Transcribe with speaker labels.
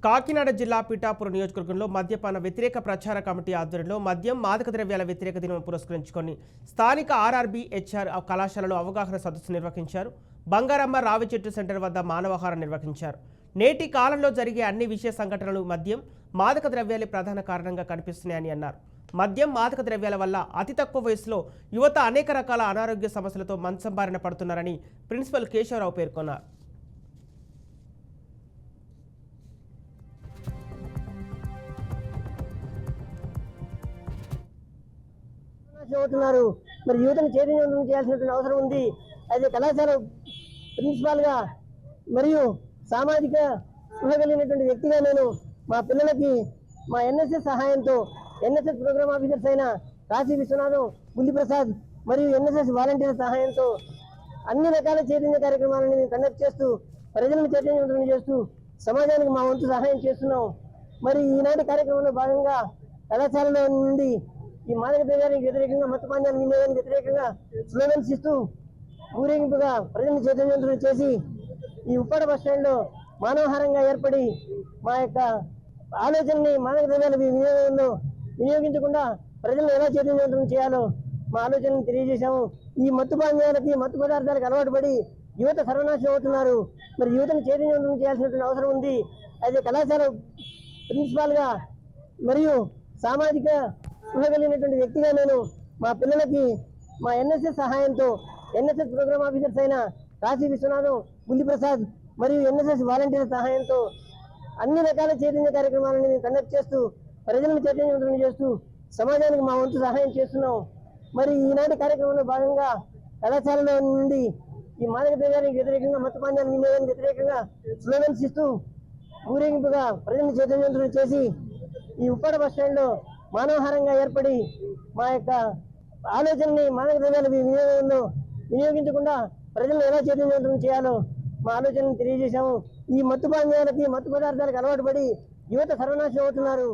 Speaker 1: కాకినాడ జిల్లా పిఠాపురం నియోజకవర్గంలో మద్యపాన వ్యతిరేక ప్రచార కమిటీ ఆధ్వర్యంలో మద్యం మాదక ద్రవ్యాల వ్యతిరేక దినం పురస్కరించుకొని స్థానిక ఆర్ఆర్బీ హెచ్ఆర్ కళాశాలలో అవగాహన సదస్సు నిర్వహించారు. బంగారమ్మ రావి చెట్టు సెంటర్ వద్ద మానవహారం నిర్వహించారు. నేటి కాలంలో జరిగే అన్ని విషయ సంఘటనలు మద్యం మాదక ద్రవ్యాలే ప్రధాన కారణంగా కనిపిస్తున్నాయని అన్నారు. మద్యం మాదక ద్రవ్యాల వల్ల అతి తక్కువ వయసులో యువత అనేక రకాల అనారోగ్య సమస్యలతో మంచం బారిన పడుతున్నారని ప్రిన్సిపల్ కేశవరావు పేర్కొన్నారు.
Speaker 2: అవుతున్నారు. మరి యువతను చైతన్యవంతం చేయాల్సినటువంటి అవసరం ఉంది. అయితే కళాశాల ప్రిన్సిపాల్ గా మరియు సామాజిక స్పృహ కలిగినటువంటి వ్యక్తిగా నేను మా పిల్లలకి మా ఎన్ఎస్ఎస్ సహాయంతో ఎన్ఎస్ఎస్ ప్రోగ్రామ్ ఆఫీసర్స్ అయిన కాశీ విశ్వనాథం, బుల్లిప్రసాద్ మరియు ఎన్ఎస్ఎస్ వాలంటీర్ సహాయంతో అన్ని రకాల చైతన్య కార్యక్రమాలను మేము కండక్ట్ చేస్తూ ప్రజలను చైతన్యవంతం చేస్తూ సమాజానికి మా వంతు సహాయం చేస్తున్నాం. మరి ఈనాటి కార్యక్రమంలో భాగంగా కళాశాలలో నుండి ఈ మాదక ద్రవ్యానికి వ్యతిరేకంగా, మత్తపానీయాల వినియోగానికి వ్యతిరేకంగా స్లోగన్స్ ఇస్తూ ఊరేగింపుగా ప్రజలను చైతన్యవంతులు చేసి ఈ ఉప్పాడ బస్ స్టాండ్ లో మానవహారంగా ఏర్పడి మా యొక్క ఆలోచనని మాదక ద్రవ్యాల వినియోగంలో వినియోగించకుండా ప్రజలను ఎలా చైతన్యవంతం చేయాలో మా ఆలోచనను తెలియజేశాము. ఈ మత్తు పానీయాలకి, మత్తు పదార్థాలకు అలవాటు పడి యువత సర్వనాశనం అవుతున్నారు. మరి యువతను చైతన్యవంతం చేయాల్సినటువంటి అవసరం ఉంది. అయితే కళాశాల ప్రిన్సిపాల్ గా మరియు సామాజిక స్పృహ కలిగినటువంటి వ్యక్తిగా నేను మా పిల్లలకి మా ఎన్ఎస్ఎస్ సహాయంతో ఎన్ఎస్ఎస్ ప్రోగ్రామ్ ఆఫీసర్స్ అయిన కాశీ విశ్వనాథం, బుల్లిప్రసాద్ మరియు ఎన్ఎస్ఎస్ వాలంటీర్ సహాయంతో అన్ని రకాల చైతన్య కార్యక్రమాలను మేము కండక్ట్ చేస్తూ ప్రజలను చైతన్యవంతం చేస్తూ సమాజానికి మా వంతు సహాయం చేస్తున్నాం. మరి ఈనాటి కార్యక్రమంలో భాగంగా కళాశాలలో నుండి ఈ మాదక ద్రవ్యానికి వ్యతిరేకంగా, మత్తపానీయాల వినియోగానికి వ్యతిరేకంగా స్లోగన్స్ ఇస్తూ ఊరేగింపుగా ప్రజలను చైతన్యవంతులు చేసి ఈ ఉప్పాడ బస్ స్టాండ్ లో మానవహారంగా ఏర్పడి మా యొక్క ఆలోచనని మాదక ద్రవ్యాల వినియోగంలో వినియోగించకుండా ప్రజలను ఎలా చైతన్యవంతం చేయాలో మా ఆలోచనను తెలియజేశాము. ఈ మత్తు పానీయాలకి, మత్తు పదార్థాలకు అలవాటు పడి యువత సర్వనాశనం అవుతున్నారు.